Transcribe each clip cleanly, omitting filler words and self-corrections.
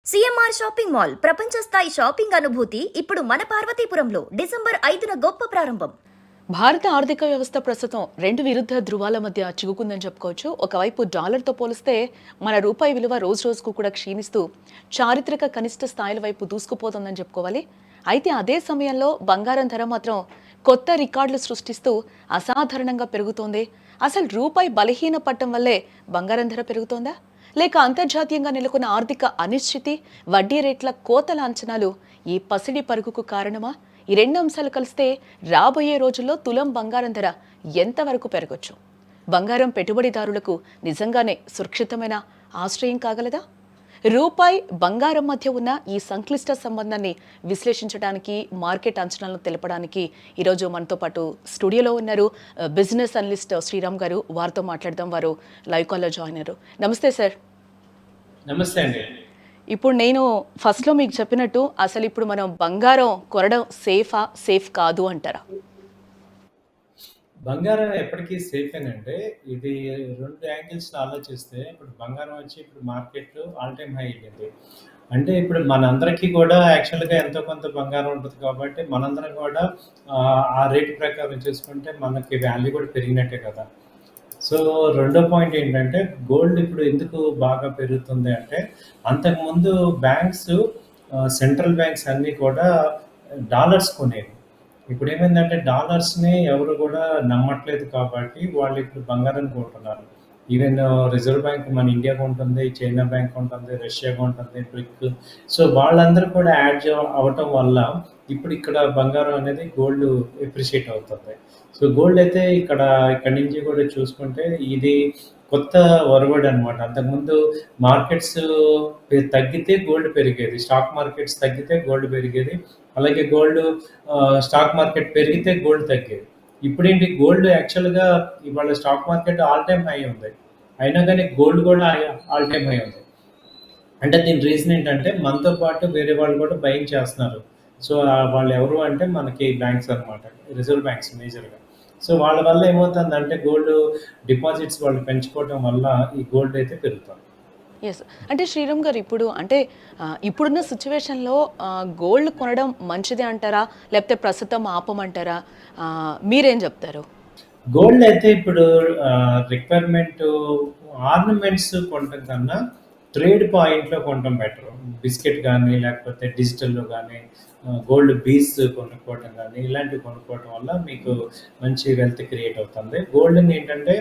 CMR shopping mall ప్రపంచ స్థాయి shopping అనుభూతి ఇప్పుడు మన పార్వతీపురంలో డిసెంబర్ 5న గొప్ప ప్రారంభం. భారత ఆర్థిక వ్యవస్థ ప్రస్తుతం రెండు విరుద్ధ ధృవాల మధ్య చిక్కుకుందని చెప్పుకోవచ్చు. ఒకవైపు డాలర్తో పోలిస్తే మన రూపాయి విలువ రోజు రోజుకు కూడా క్షీణిస్తూ చారిత్రక కనిష్ట స్థాయిల వైపు దూసుకుపోతుందని చెప్పుకోవాలి. అయితే అదే సమయంలో బంగారం ధర మాత్రం కొత్త రికార్డులు సృష్టిస్తూ అసాధారణంగా పెరుగుతోంది. అసలు రూపాయి బలహీన పట్టడం వల్లే బంగారం ధర పెరుగుతోందా, లేక అంతర్జాతీయంగా నెలకొన్న ఆర్థిక అనిశ్చితి, వడ్డీ రేట్ల కోతల అంచనాలు ఈ పసిడి పరుగుకు కారణమా? ఈ రెండు అంశాలు కలిస్తే రాబోయే రోజుల్లో తులం బంగారం ధర ఎంతవరకు పెరగొచ్చు? బంగారం పెట్టుబడిదారులకు నిజంగానే సురక్షితమైన ఆశ్రయం కాగలదా? రూపాయి బంగారం మధ్య ఉన్న ఈ సంక్లిష్ట సంబంధాన్ని విశ్లేషించడానికి, మార్కెట్ అంచనాలను తెలపడానికి ఈరోజు మనతో పాటు స్టూడియోలో ఉన్నారు బిజినెస్ అనలిస్ట్ శ్రీరామ్ గారు. వారితో మాట్లాడదాం. వారు లైవ్ కాల్లో జాయిన్ అయ్యారు. నమస్తే సార్. నమస్తే అండి. ఇప్పుడు నేను ఫస్ట్లో మీకు చెప్పినట్టు అసలు ఇప్పుడు మనం బంగారం కొనడం సేఫ్ కాదు అంటారా? బంగారం ఎప్పటికీ సేఫేనండి. ఇది 2 యాంగిల్స్‌లో ఆలోచిస్తే ఇప్పుడు బంగారం వచ్చి ఇప్పుడు మార్కెట్ ఆల్ టైమ్ హై ఎళ్ళింది. అంటే ఇప్పుడు మనందరికీ కూడా యాక్చువల్‌గా ఎంతో కొంత బంగారం ఉంటది కాబట్టి మనందరం కూడా ఆ రేట్ ప్రకారం చూసుకుంటే మనకి వాల్యూ కూడా పెరిగినట్టే కదా! సో, రెండో పాయింట్ ఏంటంటే గోల్డ్ ఇప్పుడు ఎందుకు బాగా పెరుగుతుంది అంటే అంతకుముందు బ్యాంక్స్ సెంట్రల్ బ్యాంక్స్ అన్నీ కూడా డాలర్స్ కొనేవి. ఇప్పుడేమైందంటే డాలర్స్‌ని ఎవరు గూడా నమ్మట్లేదు కాబట్టి వాళ్ళిప్పుడు బంగారం కొంటున్నారు. ఈవెన్ రిజర్వ్ బ్యాంక్ మన ఇండియా కొంటుంది, చైనా బ్యాంక్ కొంటుంది, రష్యా కొంటుంది, బ్రిక్. సో, వాళ్ళందరూ కూడా యాడ్ అవ్వటం వల్ల ఇప్పుడు ఇక్కడ బంగారం అనేది గోల్డ్ ఎప్రిషియేట్ అవుతుంది. సో, గోల్డ్ అయితే ఇక్కడి నుంచి కూడా చూసుకుంటే ఇది కొత్త ఒరవడి అనమాట. అంతకుముందు మార్కెట్స్ తగ్గితే గోల్డ్ పెరిగేది. స్టాక్ మార్కెట్స్ తగ్గితే గోల్డ్ పెరిగేది. అలాగే స్టాక్ మార్కెట్ పెరిగితే గోల్డ్ తగ్గేది. ఇప్పుడేంటి గోల్డ్ యాక్చువల్‌గా ఇవాళ stock market all time high ఉంది. అయినా గాని గోల్డ్ కూడా ఆల్ టైమ్ హై ఉంది. అంటే దీని రీజన్ ఏంటంటే మనతో పాటు వేరే వాళ్ళు కూడా బయింగ్ చేస్తున్నారు. సో, వాళ్ళెవరు అంటే మనకి బ్యాంక్స్ అనమాట. రిజర్వ్ బ్యాంక్స్ మేజర్‌గా. సో, వాళ్ళ వల్ల ఏమవుతుందంటే గోల్డ్ డిపాజిట్స్ వాళ్ళు పెంచుకోవటం వల్ల ఈ గోల్డ్ అయితే పెరుగుతుంది. ఎస్. అంటే శ్రీరామ్ గారు ఇప్పుడున్న సిచ్యువేషన్‌లో గోల్డ్ కొనడం మంచిదే అంటారా? లేకపోతే ప్రస్తుతం ఆపమంటారా? మీరేం చెప్తారు? గోల్డ్ అయితే ఇప్పుడు రిక్వైర్మెంట్ ఆర్నమెంట్స్ కొనటం కన్నా ట్రేడ్ పాయింట్‌లో కొనటం బెటరు. బిస్కెట్ గానీ, లేకపోతే డిజిటల్‌లో గానీ, గోల్డ్ బీస్ కొనుక్కోవటం గానీ, ఇలాంటివి కొనుక్కోవటం వల్ల మీకు మంచి వెల్త్ క్రియేట్ అవుతుంది. గోల్డ్‌ని ఏంటంటే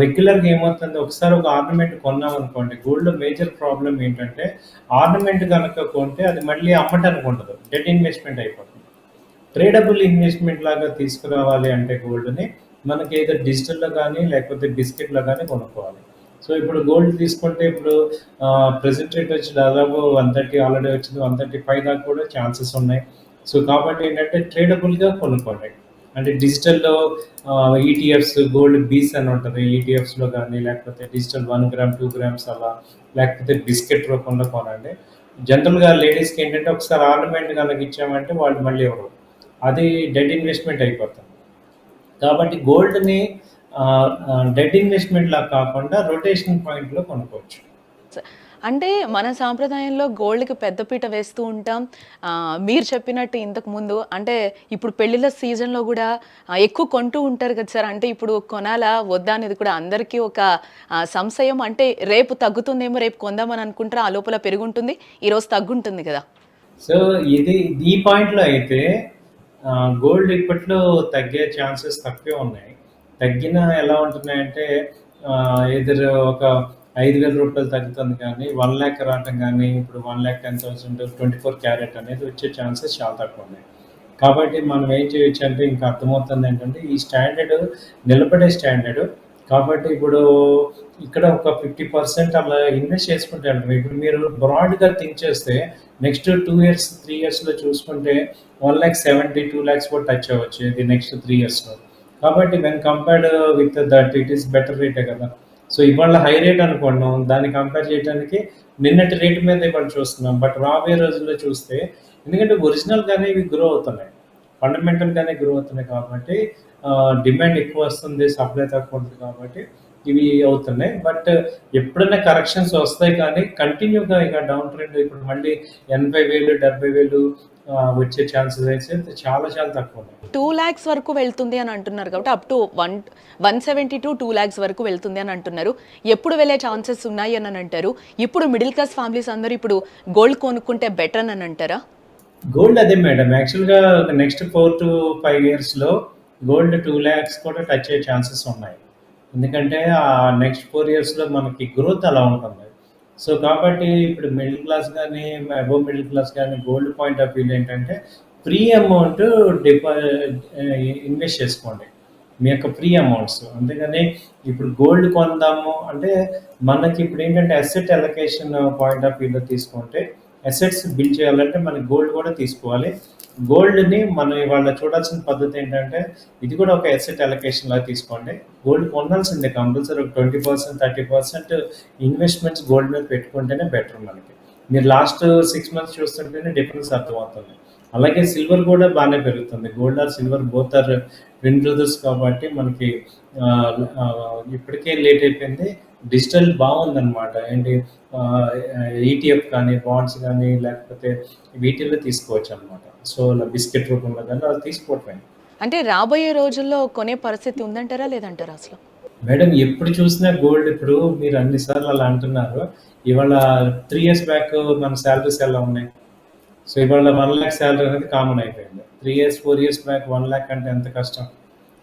రెగ్యులర్‌గా ఏమవుతుంది, ఒకసారి ఒక ఆర్నమెంట్ కొన్నామనుకోండి, గోల్డ్‌లో మేజర్ ప్రాబ్లమ్ ఏంటంటే ఆర్నమెంట్ గనక కొంటే అది మళ్ళీ అమ్మటానికి ఉండదు. డెడ్ ఇన్వెస్ట్‌మెంట్ అయిపోతుంది. ట్రేడబుల్ ఇన్వెస్ట్‌మెంట్ లాగా తీసుకురావాలి అంటే గోల్డ్‌ని మనకి ఏదో డిజిటల్‌లో గానీ, లేకపోతే బిస్కెట్‌లో గానీ కొనుక్కోవాలి. సో, ఇప్పుడు గోల్డ్ తీసుకుంటే ఇప్పుడు ప్రెజెంట్ రేట్ వచ్చి దాదాపు 130 ఆల్రెడీ వచ్చింది. 135 దాకా కూడా ఛాన్సెస్ ఉన్నాయి. సో, కాబట్టి ఏంటంటే ట్రేడబుల్‌గా కొనుక్కోండి. అంటే డిజిటల్‌లో ఈటీఎఫ్స్, గోల్డ్ బీస్ అని ఉంటది. ఈటీఎఫ్స్‌లో గానీ, లేకపోతే డిజిటల్ 1 గ్రామ్, 2 గ్రామ్స్ అలా, లేకపోతే బిస్కెట్ రూపంలో కొనండి. జనరల్‌గా లేడీస్‌కి ఏంటంటే ఒకసారి ఆర్నమెంట్ గనక ఇచ్చామంటే వాళ్ళు మళ్ళీ ఇవ్వరు. అది డెడ్ ఇన్వెస్ట్‌మెంట్ అయిపోతుంది. కాబట్టి గోల్డ్‌ని డెడ్ ఇన్వెస్ట్‌మెంట్‌లా కాకుండా రొటేషన్ పాయింట్‌లో కొనుక్కోవచ్చు. అంటే మన సాంప్రదాయంలో గోల్డ్‌కి పెద్దపీట వేస్తూ ఉంటాం. మీరు చెప్పినట్టు ఇంతకుముందు అంటే ఇప్పుడు పెళ్ళిళ్ళ సీజన్‌లో గూడా ఎక్కువ కొంటూ ఉంటారు కదా సార్. అంటే ఇప్పుడు కొనాలా? వద్దా? అనేది కూడా అందరికీ ఒక సంశయం. అంటే రేపు తగ్గుతుందేమో, రేపు కొందామని అనుకుంటారు. ఆ లోపల పెరుగుంటుంది. ఈరోజు తగ్గుంటుంది గదా! సో, ఈ పాయింట్‌లో అయితే గోల్డ్ ఇప్పట్లో తగ్గే ఛాన్సెస్ తక్కువే ఉన్నాయి. తగ్గినా ఎలా ఉంటున్నాయంటే ఎయిదర్ ఒక రూ. 5,000 తగ్గుతుంది కానీ, 1,00,000 రావటం గానీ, ఇప్పుడు 1,10,000 24 క్యారెట్ అనేది వచ్చే ఛాన్సెస్ చాలా తక్కువున్నాయి. కాబట్టి మనం ఏం చేయొచ్చంటే ఇంకా అర్థమవుతుందేంటంటే ఈ స్టాండర్డ్ నిలబడే స్టాండర్డ్. కాబట్టి ఇప్పుడు ఇక్కడ ఒక 50% అలా ఇన్వెస్ట్ చేసుకుంటే అంటారు. ఇప్పుడు మీరు బ్రాడ్‌గా థింక్ చేస్తే నెక్స్ట్ 2 ఇయర్స్, 3 ఇయర్స్‌లో చూసుకుంటే 1,70,000, 2,00,000 కూడా టచ్ అవ్వచ్చు. ఇది నెక్స్ట్ 3 ఇయర్స్‌లో. కాబట్టి when compared with that it is better రేటే కదా! సో, ఇవాళ హై రేట్ అనుకున్నాం. దాన్ని కంపేర్ చేయడానికి నిన్నటి రేట్ మీద ఇవాళ చూస్తున్నాం. బట్ రాబోయే రోజుల్లో చూస్తే ఎందుకంటే ఒరిజినల్‌గానే ఇవి గ్రో అవుతున్నాయి. ఫండమెంటల్‌గానే గ్రో అవుతున్నాయి కాబట్టి డిమాండ్ ఎక్కువ వస్తుంది. సప్లై తక్కువ ఉంటుంది కాబట్టి ఇవి అవుతున్నాయి. బట్ ఎప్పుడైనా కరెక్షన్స్ వస్తాయి కానీ కంటిన్యూగా ఇక డౌన్ ట్రెండ్ ఇప్పుడు మళ్ళీ 80,000, 70,000 వచ్చే ఛాన్సెస్ అయితే చాలా చాలా తక్కువ ఉన్నాయి. 2 లాక్స్ వరకు వెళ్తుంది అని అంటున్నారు కాబట్టి అప్ టు 170 టు 2 లాక్స్ వరకు వెళ్తుంది అని అంటున్నారు. ఎప్పుడు వెళ్ళే ఛాన్సెస్ ఉన్నాయి అని అంటారు. ఇప్పుడు మిడిల్ క్లాస్ ఫ్యామిలీస్ అందరూ ఇప్పుడు గోల్డ్ కొనుక్కుంటే బెటర్ అని అంటారా? గోల్డ్ అదే మేడం. యాక్చువల్‌గా నెక్స్ట్ 4-5 ఇయర్స్‌లో గోల్డ్ 2 లాక్స్ కూడా టచ్ అయ్యే ఛాన్సెస్ ఉన్నాయి. ఎందుకంటే నెక్స్ట్ 4 ఇయర్స్‌లో మనకి గ్రోత్ అలా ఉంటుంది. సో, కాబట్టి ఇప్పుడు మిడిల్ క్లాస్ గానీ, అబోవ్ మిడిల్ క్లాస్ గానీ గోల్డ్ పాయింట్ ఆఫ్ వ్యూలో ఏంటంటే ఫ్రీ అమౌంట్ డిపా ఇన్వెస్ట్ చేసుకోండి. మీ యొక్క ఫ్రీ అమౌంట్స్. అంతేగాని ఇప్పుడు గోల్డ్ కొందాము అంటే మనకి ఇప్పుడేంటంటే అసెట్ అలొకేషన్ పాయింట్ ఆఫ్ వ్యూలో తీసుకుంటే అసెట్స్ బిల్డ్ చేయాలంటే మనకి గోల్డ్ కూడా తీసుకోవాలి. గోల్డ్‌ని మనం ఇవాళ చూడాల్సిన పద్ధతి ఏంటంటే ఇది కూడా ఒక అసెట్ అలొకేషన్‌లాగా తీసుకోండి. గోల్డ్ కొనాల్సిందే కంపల్సరీ ఒక 20%, 30% ఇన్వెస్ట్‌మెంట్స్ గోల్డ్ మీద పెట్టుకుంటేనే బెటర్ మనకి. మీరు లాస్ట్ 6 మంత్స్ చూస్తుంటేనే డిఫరెన్స్ అర్థమవుతుంది. అలాగే సిల్వర్ కూడా బానే పెరుగుతుంది. Gold or silver both are twin brothers కాబట్టి మనకి ఇప్పటికే లేట్ అయిపోయింది. డిజిటల్ బాగుందనమాట. ఏంటి ఈటీఎఫ్ కానీ, బాండ్స్ కానీ లేకపోతే వీటిల్లో తీసుకోవచ్చనమాట. సో, ఇలా బిస్కెట్ రూపంలో గానీ అలా తీసుకోవటమే. అంటే రాబోయే రోజుల్లో కొనే పరిస్థితి ఉందంటారా? లేదంటారా అసలు? మేడం ఎప్పుడు చూసినా గోల్డ్ ఇప్పుడు మీరు అన్ని సార్లు అలా అంటున్నారు. ఇవాళ 3 ఇయర్స్ బ్యాక్ మన సాలరీస్ ఎలా ఉన్నాయి? సో, ఇవాళ 1,00,000 సాలరీ అనేది కామన్ అయిపోయింది. 3 ఇయర్స్, 4 ఇయర్స్ బ్యాక్ 1,00,000 అంటే ఎంత కష్టం.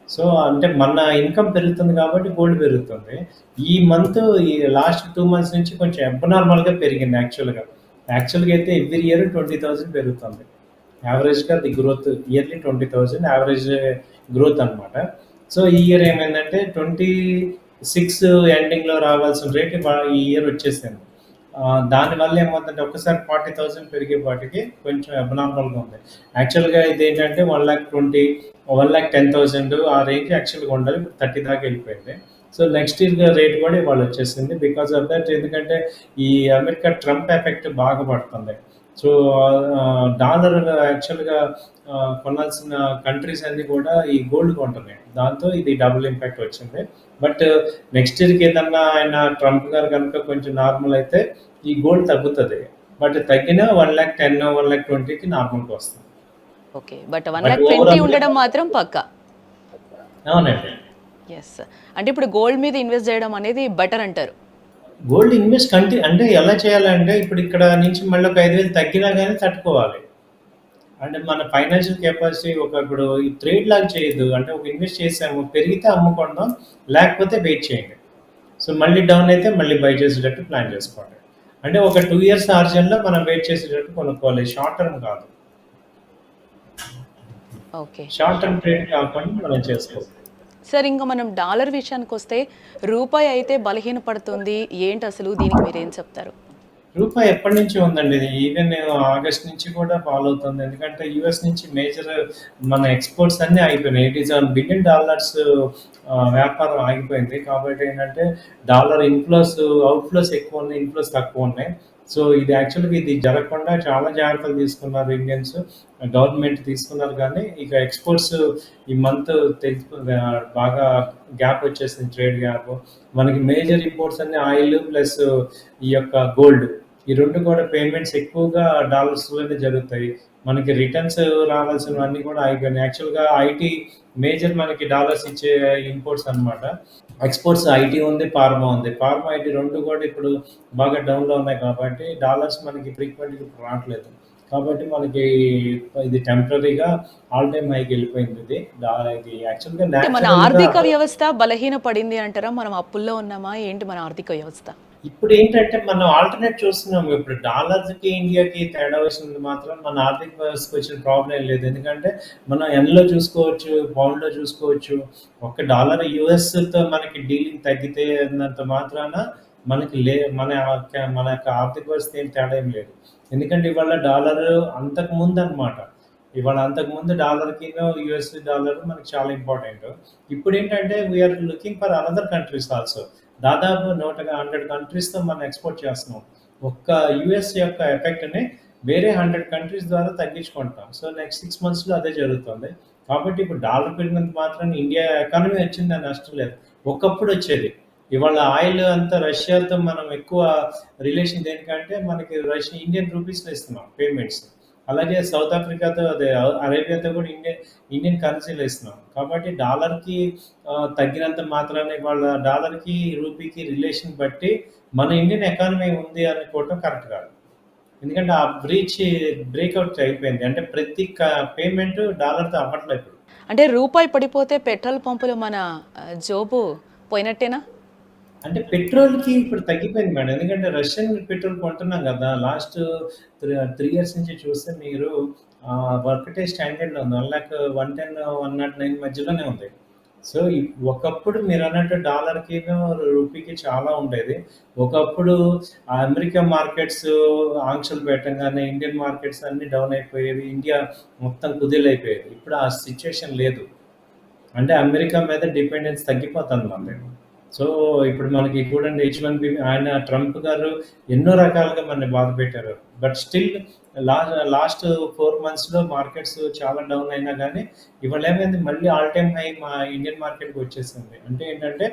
సో, అంటే మన ఇన్‌కమ్ పెరుగుతుంది కాబట్టి గోల్డ్ పెరుగుతుంది. ఈ మంత్ ఈ లాస్ట్ 2 మంత్స్ నుంచి కొంచెం అబ్‌నార్మల్‌గా పెరిగింది యాక్చువల్‌గా. యాక్చువల్‌గా అయితే ఎవ్రీ ఇయర్ 20,000 పెరుగుతుంది. యావరేజ్‌గా the growth yearly 20,000 average growth అనమాట. సో, ఈ ఇయర్ ఏమైందంటే 26 ఎండింగ్‌లో రావాల్సిన రేట్ ఈ ఇయర్ వచ్చేసింది. దానివల్ల ఏమవుతుందంటే ఒక్కసారి 40,000 పెరిగేపాటికి కొంచెం అబ్‌నార్మల్‌గా ఉంది. యాక్చువల్‌గా ఇదేంటంటే 1,20,000, 1,10,000 ఆ రేంజ్ యాక్చువల్‌గా ఉండాలి. 30 దాకా వెళ్ళిపోయింది. సో, నెక్స్ట్ ఇయర్ రేట్ కూడా ఇవాళ వచ్చేసింది. బికాస్ ఆఫ్ దట్ ఎందుకంటే ఈ అమెరికా ట్రంప్ ఎఫెక్ట్ బాగా పడుతుంది. సో, డాలర్ యాక్చువల్‌గా కొనాల్సిన కంట్రీస్ అన్నీ కూడా ఈ గోల్డ్ కొంటున్నాయి. దాంతో ఇది డబుల్ ఇంపాక్ట్ వచ్చింది. బట్ నెక్స్ట్ ఇయర్‌కి ఏదన్నా ఆయన ట్రంప్ గారు గనుక కొంచెం నార్మల్ అయితే ఈ గోల్డ్ తగ్గుతది. బట్ తగ్గినా 1,10,000, 1,20,000కి నార్మల్‌గా వస్తుంది. ఓకే. బట్ బట్ 1,20,000 ఓవరాల్‌గా ఉండడం మాత్రం పక్కా. అవునండి. యెస్. అంటే ఇప్పుడు గోల్డ్ మీద ఇన్వెస్ట్ చేయడం అనేది బెటర్ అంటారు. గోల్డ్ ఇన్వెస్ట్ అంటే ఎలా చేయాలంటే ఇప్పుడు ఇక్కడ నుంచి మళ్ళీ ఒక 5,000 తగ్గినా గానీ తట్టుకోవాలి. అంటే మన ఫైనాన్షియల్ కెపాసిటీ ఇప్పుడు ఈ ట్రేడ్ లాగా చేయొద్దు. అంటే ఒక ఇన్వెస్ట్ చేసాము పెరిగితే అమ్ముకుందాం. లేకపోతే వెయిట్ చేయండి. సో, మళ్ళీ డౌన్ అయితే మళ్ళీ బై చేసేటట్టు ప్లాన్ చేసుకోండి. అంటే ఒక 2 ఇయర్స్ ఆర్జన్‌లో మనం వెయిట్ చేసేటట్టు కొనుక్కోవాలి. షార్ట్ టర్మ్ కాదు. ఓకే. షార్ట్ టర్మ్ ట్రేడ్ కాకుండా మనం చేసుకోవాలి. సార్ ఇంకా మనం డాలర్ విషయానికొస్తే రూపాయి అయితే బలహీనపడుతుంది. ఏంటసలు దీనికి మీరేం చెప్తారు? రూపాయి ఎప్పటినుంచో ఉందండి. ఇది ఈవెన్ ఆగస్ట్ నుంచి కూడా ఫాలో అవుతుంది. ఎందుకంటే యూఎస్ నుంచి మేజర్ మన ఎక్స్‌పోర్ట్స్ అన్నీ ఆగిపోయినాయి. $87 బిలియన్ వ్యాపారం ఆగిపోయింది. కాబట్టి ఏంటంటే డాలర్ అవుట్‌ఫ్లోస్ ఎక్కువ ఉన్నాయి. ఇన్‌ఫ్లోస్ తక్కువ ఉన్నాయి. సో, ఇది యాక్చువల్‌గా ఇది జరగకుండా చాలా జాగ్రత్తలు తీసుకున్నారు ఇండియన్స్. గవర్నమెంట్ తీసుకున్నారు కానీ ఇక ఎక్స్‌పోర్ట్స్ ఈ మంత్ బాగా గ్యాప్ వచ్చేసింది ట్రేడ్ గ్యాప్. మనకి మేజర్ ఇంపోర్ట్స్ అన్నీ ఆయిల్ ప్లస్ ఈ యొక్క గోల్డ్. ఈ 2 కూడా పేమెంట్స్ ఎక్కువగా డాలర్స్‌లోనే జరుగుతాయి. మనకి రిటర్న్స్ రావాల్సినవన్నీ కూడా ఆగిపోయినాయి. యాక్చువల్‌గా ఐటీ మేజర్ మనకి డాలర్స్ ఇచ్చే ఇంపోర్ట్స్ అనమాట. ఎక్స్‌పోర్ట్స్ ఐటీ ఉంది, ఫార్మా ఉంది. ఫార్మా, ఐటీ 2 కూడా ఇప్పుడు బాగా డౌన్‌లో ఉన్నాయి కాబట్టి డాలర్స్ మనకి ఫ్రీక్వెంట్‌గా ఇప్పుడు రావట్లేదు. కాబట్టి మనకి ఇది టెంపరరీగా ఆల్ టైమ్ హైకి వెళ్ళిపోయింది ఇది. ఇది యాక్చువల్‌గా అంటే మన న్యాచురల్‌గా ఆర్థిక వ్యవస్థ బలహీనపడింది అంటారా? మనం అప్పుల్లో ఉన్నామా? ఏంటి మన ఆర్థిక వ్యవస్థ? ఇప్పుడేంటంటే మనం ఆల్టర్‌నేట్ చూస్తున్నాము. ఇప్పుడు డాలర్‌కి, ఇండియాకి తేడా వచ్చినంత మాత్రం మన ఆర్థిక వ్యవస్థకి వచ్చిన ప్రాబ్లమ్ ఏం లేదు. ఎందుకంటే మనం యెన్‌లో చూసుకోవచ్చు, పౌండ్‌లో చూసుకోవచ్చు. ఒక్క డాలర్ యూఎస్‌తో మనకి డీలింగ్ తగ్గితే అన్నంత మాత్రాన మనకి మన యొక్క ఆర్థిక వ్యవస్థ ఏం తేడా ఏం లేదు. ఎందుకంటే ఇవాళ డాలరు అంతకుముందనమాట. ఇవాళ అంతకుముందు డాలర్‌కిను, యూఎస్ డాలర్ మనకి చాలా ఇంపార్టెంట్. ఇప్పుడేంటంటే we are looking for another countries also. దాదాపు 100 కంట్రీస్‌తో మనం ఎక్స్‌పోర్ట్ చేస్తున్నాం. ఒక్క యూఎస్ యొక్క ఎఫెక్ట్‌ని వేరే 100 కంట్రీస్ ద్వారా తగ్గించుకుంటాం. సో, నెక్స్ట్ 6 మంత్స్‌లో అదే జరుగుతుంది. కాబట్టి ఇప్పుడు డాలర్ పెరిగినంత మాత్రాన ఇండియా ఎకానమీ వచ్చిందని నష్టం లేదు. ఒకప్పుడు వచ్చేది. ఇవాళ ఆయిల్ అంతా రష్యాతో మనం ఎక్కువ రిలేషన్ దేనికంటే మనకి రష్యా ఇండియన్ రూపీస్లో ఇస్తున్నాం పేమెంట్స్. అలాగే సౌత్ ఆఫ్రికాతో అదే అరేబియాతో కూడా ఇండియన్ కరెన్సీలో ఇస్తున్నాం. కాబట్టి డాలర్కి తగ్గినంత మాత్రాన ఇవాళ డాలర్కి రూపీకి రిలేషన్ బట్టి మన ఇండియన్ ఎకానమీ ఉంది అనుకోవటం కరెక్ట్ కాదు. ఎందుకంటే ఆ బ్రేక్అవుట్ అయిపోయింది. అంటే ప్రతి పేమెంట్ డాలర్తో అవ్వట్లేదు ఇప్పుడు. అంటే రూపాయి పడిపోతే పెట్రోల్ పంపులో మన జోబు పోయినట్టేనా? అంటే పెట్రోల్‌కి ఇప్పుడు తగ్గిపోయింది మేడం. ఎందుకంటే రష్యన్ పెట్రోల్ కొంటున్నాం గదా! లాస్ట్ 3 ఇయర్స్ నుంచి చూస్తే మీరు ఒకటే స్టాండర్డ్‌లో ఉంది. 1,110, 109 మధ్యలోనే ఉంది. సో, ఒకప్పుడు మీరన్నట్టు డాలర్‌కిను, రూపీకి చాలా ఉండేది. ఒకప్పుడు అమెరికా మార్కెట్స్ ఆంక్షలు పెట్టంగానే ఇండియన్ మార్కెట్స్ అన్నీ డౌన్ అయిపోయేవి. ఇండియా మొత్తం కుదేలైపోయేది. ఇప్పుడు ఆ సిట్యుయేషన్ లేదు. అంటే అమెరికా మీద డిపెండెన్స్ తగ్గిపోతుంది మనది. సో, ఇప్పుడు మనకి చూడండి H1B ఆయన ట్రంప్ గారు ఎన్నో రకాలుగా మనల్ని బాధపెట్టారు. బట్ స్టిల్ లాస్ట్ 4 మంత్స్‌లో మార్కెట్స్ చాలా డౌన్ అయినా గానీ, ఇవాళ ఏమైంది మళ్ళీ ఆల్ టైమ్ హై మా ఇండియన్ మార్కెట్‌కి వచ్చేసింది. అంటే ఏంటంటే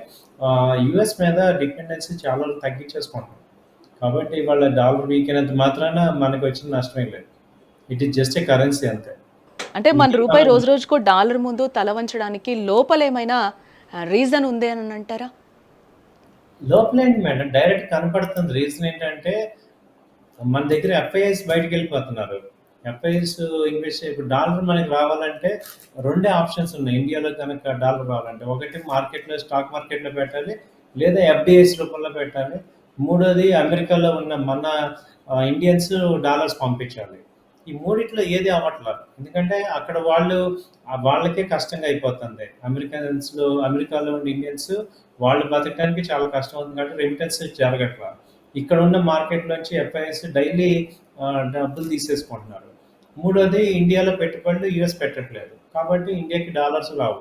యూఎస్ మీద డిపెండెన్సీ చాలా వరకు తగ్గించేసుకుంటున్నాం. కాబట్టి ఇవాళ డాలర్ వీక్ అయినంత మాత్రాన మనకొచ్చిన నష్టమేం లేదు. It is just a currency అంతే. అంటే మన ఇండియన్ రూపాయి డాలర్ రోజు రోజుకు డాలర్ ముందు తల వంచడానికి లోపలేమైనా రీజన్ ఉంది అని అంటారా? లోపలేంటి మేడం డైరెక్ట్ కనపడుతుంది. రీజన్ ఏంటంటే మన దగ్గర ఎఫ్ఐఎస్ బయటికెళ్ళిపోతున్నారు. ఎఫ్ఐఎస్ ఇన్వెస్ట్ ఇప్పుడు డాలర్ మనకి రావాలంటే రెండే ఆప్షన్స్ ఉన్నాయి. ఇండియాలో కనుక డాలర్ రావాలంటే. ఒకటి మార్కెట్‌లో స్టాక్ మార్కెట్‌లో పెట్టాలి. లేదా ఎఫ్‌డిఐస్ రూపంలో పెట్టాలి. మూడోది అమెరికాలో ఉన్న మన ఇండియన్స్ డాలర్స్ పంపించాలి. ఈ మూడిట్లో ఏది అవ్వట్ల. ఎందుకంటే అక్కడ వాళ్ళకే కష్టంగా అయిపోతుంది. అమెరికాలో ఉన్న ఇండియన్స్ వాళ్ళు బతకడానికి చాలా కష్టం అవుతుంది కాబట్టి రెమిటెన్స్ జరగట్ల. ఇక్కడ ఉన్న మార్కెట్ నుంచి ఎఫ్ఐఎస్ డైలీ డబ్బులు తీసేసుకుంటున్నారు. మూడోది ఇండియాలో పెట్టుబడులు యూఎస్ పెట్టట్లేదు. కాబట్టి ఇండియాకి డాలర్స్ రావు.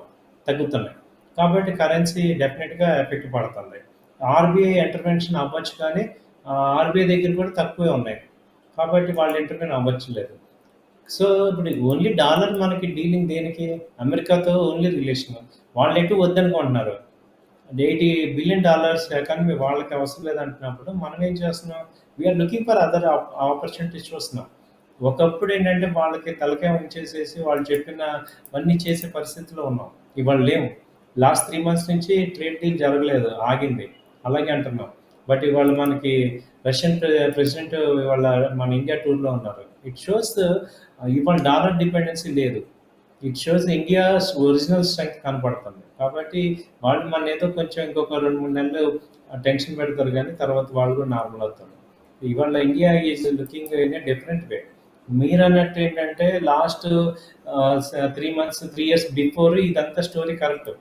తగ్గుతున్నాయి. కాబట్టి కరెన్సీ డెఫినిట్‌గా ఎఫెక్ట్ పడుతుంది. ఆర్‌బీఐ ఇంటర్వెన్షన్ అవ్వచ్చు కానీ ఆర్‌బీఐ దగ్గర కూడా తక్కువే ఉన్నాయి. కాబట్టి వాళ్ళు ఇంటర్వెన్ అవ్వట్లేదు. సో, ఇప్పుడు ఓన్లీ డాలర్ మనకి డీలింగ్ దేనికి? అమెరికాతో ఓన్లీ రిలేషన్. వాళ్ళెటు వద్దనుకుంటున్నారు. $80 బిలియన్ ఎకానమీ వాళ్ళకి అవసరం లేదంటున్నప్పుడు మనం ఏం చేస్తున్నాం? We are looking for other opportunities చూస్తున్నాం. ఒకప్పుడు ఏంటంటే వాళ్ళకి తలకాయ ఉంచేసేసి వాళ్ళు చెప్పినవన్నీ చేసే పరిస్థితిలో ఉన్నాం. ఇవాళ లేము. లాస్ట్ 3 మంత్స్ నుంచి ట్రేడ్ డీల్ జరగలేదు. ఆగింది. అలాగే అంటున్నాం. బట్ ఇవాళ మనకి రష్యన్ ప్రెసిడెంట్ ఇవాళ మన ఇండియా టూర్‌లో ఉన్నారు. ఇట్ షోస్ ఇవాళ డాలర్ డిపెండెన్సీ లేదు. It shows India's original strength కనపడుతుంది. కాబట్టి వాళ్ళు మననేదో కొంచెం ఇంకొక 2, 3 నెలలు టెన్షన్ పెడతారు గానీ తర్వాత వాళ్ళు కూడా నార్మల్ అవుతారు. ఇవాళ India is looking in a different way. మీరన్నట్టు ఏంటంటే లాస్ట్ 3 మంత్స్, 3 ఇయర్స్ బిఫోర్ ఇదంతా స్టోరీ కరెక్ట్.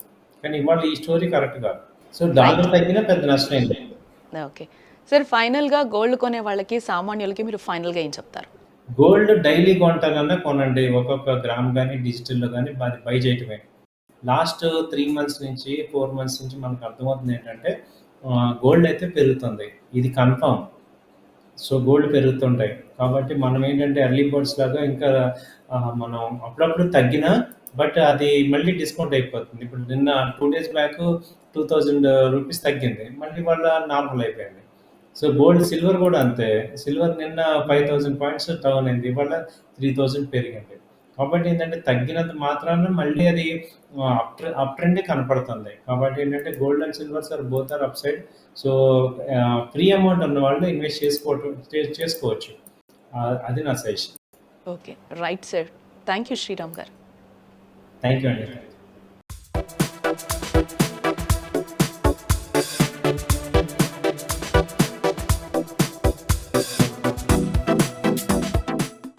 కానీ ఇవాళ ఈ స్టోరీ కరెక్ట్ కాదు. So, right. డాలర్ తగ్గినా పెద్ద నష్టమేం లేదు. ఓకే. సార్ ఫైనల్‌గా గోల్డ్ కొనే వాళ్ళకి, సామాన్యులకి మీరు ఫైనల్‌గా ఏం చెప్తారు? గోల్డ్ డైలీ కొంటానన్నా కొనండి. ఒక్కొక్క గ్రామ్ గానీ, డిజిటల్‌లో గానీ బై చేయటమే. లాస్ట్ 3 మంత్స్ నుంచి, 4 మంత్స్ నుంచి మనకు అర్థమవుతుంది ఏంటంటే గోల్డ్ అయితే పెరుగుతుంది. ఇది కన్ఫర్మ్. So, gold పెరుగుతుంటాయి. కాబట్టి మనం ఏంటంటే ఎర్లీ బర్డ్స్ లాగా ఇంకా మనం అప్పుడప్పుడు తగ్గినా బట్ అది మళ్ళీ డిస్కౌంట్ అయిపోతుంది. ఇప్పుడు నిన్న 2 డేస్ బ్యాక్ 2000 రూపీస్ తగ్గింది. మళ్ళీ ఇవాళ నార్మల్ అయిపోయింది. సో, సిల్వర్ కూడా అంతే. సిల్వర్ నిన్న 5000 పాయింట్స్ డౌన్ అయింది. ఇవాళ 3000 పెరిగింది. కాబట్టి ఏంటంటే తగ్గినంత మాత్రాన మళ్ళీ అది అప్ ట్రెండే కనపడుతుంది. కాబట్టి ఏంటంటే gold and silvers both are upside. So, free amount ఉన్నవాళ్ళు ఇన్వెస్ట్ చేసుకోవచ్చు. అది నా suggestion. Okay. Right sir. Thank you Sriram గారు. థ్యాంక్ యూ అండి.